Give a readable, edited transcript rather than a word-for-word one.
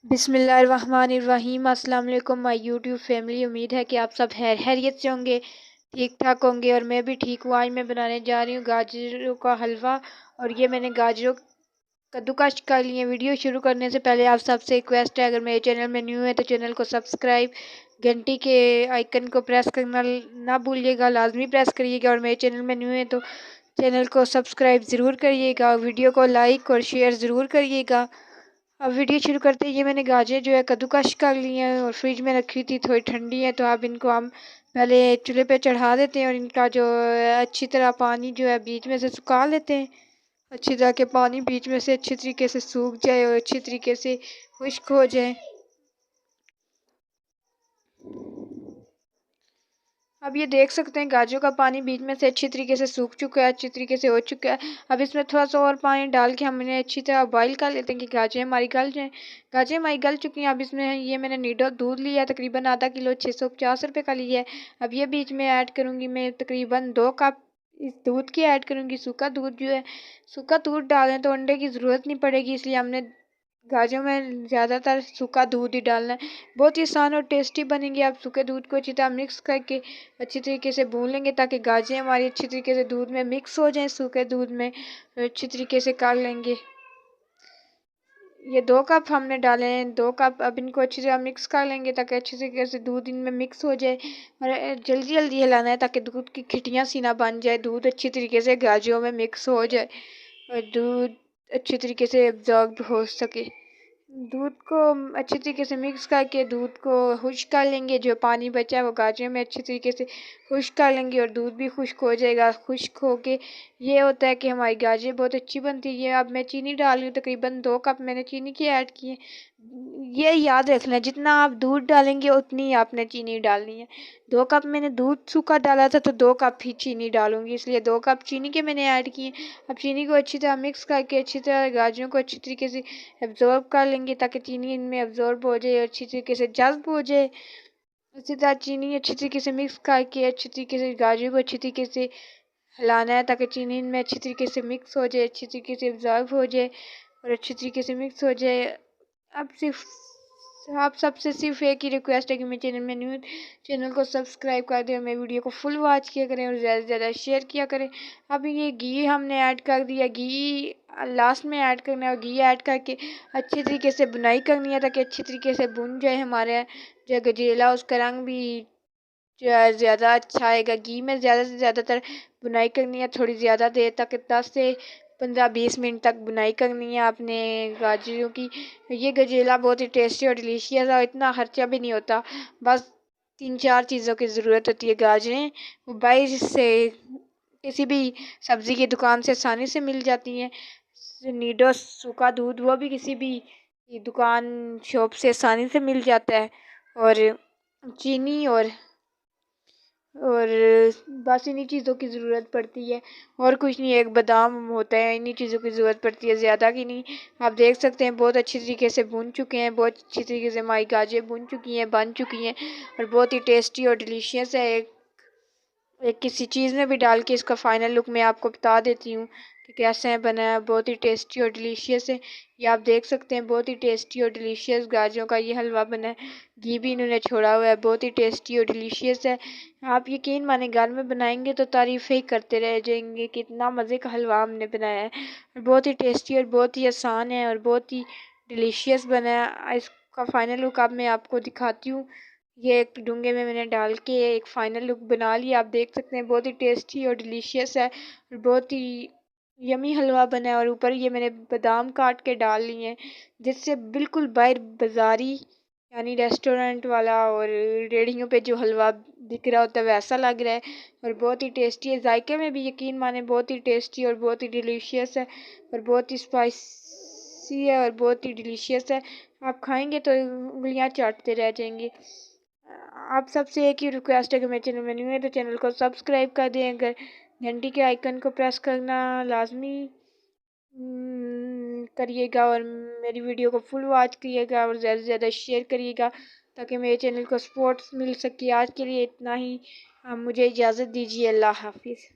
बिस्मिल्लाहिर्रहमानिर्रहीम। अस्सलाम वालेकुम माय यूट्यूब फैमिली। उम्मीद है कि आप सब खैरियत से होंगे, ठीक ठाक होंगे और मैं भी ठीक हूँ। आज मैं बनाने जा रही हूँ गाजरों का हलवा और ये मैंने गाजरों कद्दूकस कर लिए। वीडियो शुरू करने से पहले आप सबसे रिक्वेस्ट है, अगर मेरे चैनल में न्यू है तो चैनल को सब्सक्राइब, घंटी के आइकन को प्रेस करना ना भूलिएगा, लाजमी प्रेस करिएगा। और मेरे चैनल में न्यू है तो चैनल को सब्सक्राइब ज़रूर करिएगा, वीडियो को लाइक और शेयर ज़रूर करिएगा। अब वीडियो शुरू करते हैं। ये मैंने गाजर जो है कद्दूकस कर ली हैं और फ्रिज में रखी थी, थोड़ी ठंडी है, तो अब इनको हम पहले चूल्हे पे चढ़ा देते हैं और इनका जो अच्छी तरह पानी जो है बीच में से सुखा लेते हैं। अच्छी तरह के पानी बीच में से अच्छी तरीके से सूख जाए और अच्छी तरीके से खुश्क हो जाए। अब ये देख सकते हैं गाजरों का पानी बीच में से अच्छी तरीके से सूख चुका है, अच्छी तरीके से हो चुका है। अब इसमें थोड़ा सा और पानी डाल के हम इन्हें अच्छी तरह बॉईल कर लेते हैं कि गाजरें हमारी गल जाएँ। गाजरें हमारी गल चुकी हैं। अब इसमें ये मैंने नीडो दूध लिया है, तकरीबन आधा किलो, 650 रुपये का लिया है। अब ये बीच में ऐड करूँगी मैं तकरीबन 2 कप इस दूध की ऐड करूँगी। सूखा दूध जो है, सूखा दूध डालें तो अंडे की ज़रूरत नहीं पड़ेगी, इसलिए हमने गाजरों में ज़्यादातर सूखा दूध ही डालना है। बहुत ही आसान और टेस्टी बनेंगे। आप सूखे दूध को अच्छी तरह मिक्स करके अच्छी तरीके से भून लेंगे ताकि गाजरें हमारी अच्छी तरीके से दूध में मिक्स हो जाएं। सूखे दूध में अच्छी तरीके से कर लेंगे। ये 2 कप हमने डाले हैं, 2 कप। अब इनको अच्छी तरह मिक्स कर लेंगे ताकि अच्छी तरीके से दूध इनमें मिक्स हो जाए और जल्दी जल्दी हिलाना है ताकि दूध की खिटियाँ सी ना बन जाए। दूध अच्छी तरीके से गाजरों में मिक्स हो जाए और दूध अच्छी तरीके से एब्जॉर्ब हो सके। दूध को अच्छी तरीके से मिक्स करके दूध को खुश्क कर लेंगे। जो पानी बचा है वो गाजरों में अच्छी तरीके से खुश्क कर लेंगे और दूध भी खुश्क हो जाएगा। खुश्क हो के ये होता है कि हमारी गाजरें बहुत अच्छी बनती है। अब मैं चीनी डाल रही हूँ, तकरीबन 2 कप मैंने चीनी की ऐड की है। ये याद रखना, जितना आप दूध डालेंगे उतनी ही आपने चीनी डालनी है। 2 कप मैंने दूध सूखा डाला था तो 2 कप ही चीनी डालूंगी, इसलिए 2 कप चीनी के मैंने ऐड किए। अब चीनी को अच्छी तरह मिक्स करके अच्छी तरह गाजरों को अच्छी तरीके से एब्जॉर्ब कर लेंगे ताकि चीनी इनमें एब्जॉर्ब हो जाए, अच्छी तरीके से जज्ब हो जाए। इसी तरह चीनी अच्छी तरीके से मिक्स करके अच्छी तरीके से गाजरों को अच्छी तरीके से हिलाना है ताकि चीनी इनमें अच्छी तरीके से मिक्स हो जाए, अच्छी तरीके से एब्जॉर्ब हो जाए और अच्छी तरीके से मिक्स हो जाए। अब सिर्फ आप सबसे सिर्फ एक ही रिक्वेस्ट है कि मेरे चैनल में न्यू चैनल को सब्सक्राइब कर दें और मेरी वीडियो को फुल वॉच किया करें और ज़्यादा से ज़्यादा शेयर किया करें। अब ये घी हमने ऐड कर दिया, घी लास्ट में ऐड करना है और घी ऐड करके अच्छी तरीके से बुनाई करनी है ताकि अच्छी तरीके से बुन जाए हमारे जो गजेला, उसका रंग भी जो है ज़्यादा अच्छा आएगा। घी में ज़्यादा से ज़्यादातर बुनाई करनी है, थोड़ी ज़्यादा देर तक, 10 से 15-20 मिनट तक बुनाई करनी है आपने गाजरों की। ये गजेला बहुत ही टेस्टी और डिलीशियस है और इतना खर्चा भी नहीं होता। बस 3-4 चीज़ों की ज़रूरत होती है। गाजरें बाहर से किसी भी सब्ज़ी की दुकान से आसानी से मिल जाती हैं। नीडो सूखा दूध वो भी किसी भी दुकान शॉप से आसानी से मिल जाता है। और चीनी और बस इन्हीं चीज़ों की ज़रूरत पड़ती है और कुछ नहीं। एक बादाम होता है, इन्हीं चीज़ों की ज़रूरत पड़ती है, ज़्यादा की नहीं। आप देख सकते हैं बहुत अच्छी तरीके से भून चुके हैं, बहुत अच्छी तरीके से हमारी गाजरें भून चुकी हैं, बन चुकी हैं और बहुत ही टेस्टी और डिलीशियस है। एक किसी चीज़ में भी डाल के इसका फ़ाइनल लुक मैं आपको बता देती हूँ कि कैसे है बना है। बहुत ही टेस्टी और डिलीशियस है। ये आप देख सकते हैं बहुत ही टेस्टी और डिलीशियस गाजरों का ये हलवा बना है। घी भी इन्होंने छोड़ा हुआ है, बहुत ही टेस्टी और डिलीशियस है। आप यकीन माने घर में बनाएंगे तो तारीफ़ें ही करते रह जाएंगे कि इतना मज़े का हलवा हमने बनाया है। और बहुत ही टेस्टी और बहुत ही आसान है और बहुत ही डिलीशियस बना है। इसका फ़ाइनल लुक अब मैं आपको दिखाती हूँ। ये एक डूंगे में मैंने डाल के एक फ़ाइनल लुक बना लिया। आप देख सकते हैं बहुत ही टेस्टी और डिलीशियस है और बहुत ही यमी हलवा बना है। और ऊपर ये मैंने बादाम काट के डाल लिए हैं जिससे बिल्कुल बाहर बाज़ारी यानी रेस्टोरेंट वाला और रेहड़ियों पे जो हलवा दिख रहा होता है वैसा लग रहा है और बहुत ही टेस्टी है। जायके में भी यकीन माने बहुत ही टेस्टी और बहुत ही डिलीशियस है और बहुत ही स्पाइसी है और बहुत ही डिलीशियस है। आप खाएंगे तो उंगलियां चाटते रह जाएंगे। आप सबसे एक ही रिक्वेस्ट है कि मेरे चैनल में न्यू है तो चैनल को सब्सक्राइब कर दें। अगर घंटी के आइकन को प्रेस करना लाजमी करिएगा और मेरी वीडियो को फुल वॉच करिएगा और ज़्यादा से ज़्यादा शेयर करिएगा ताकि मेरे चैनल को सपोर्ट मिल सके। आज के लिए इतना ही। मुझे इजाज़त दीजिए। अल्लाह हाफिज़।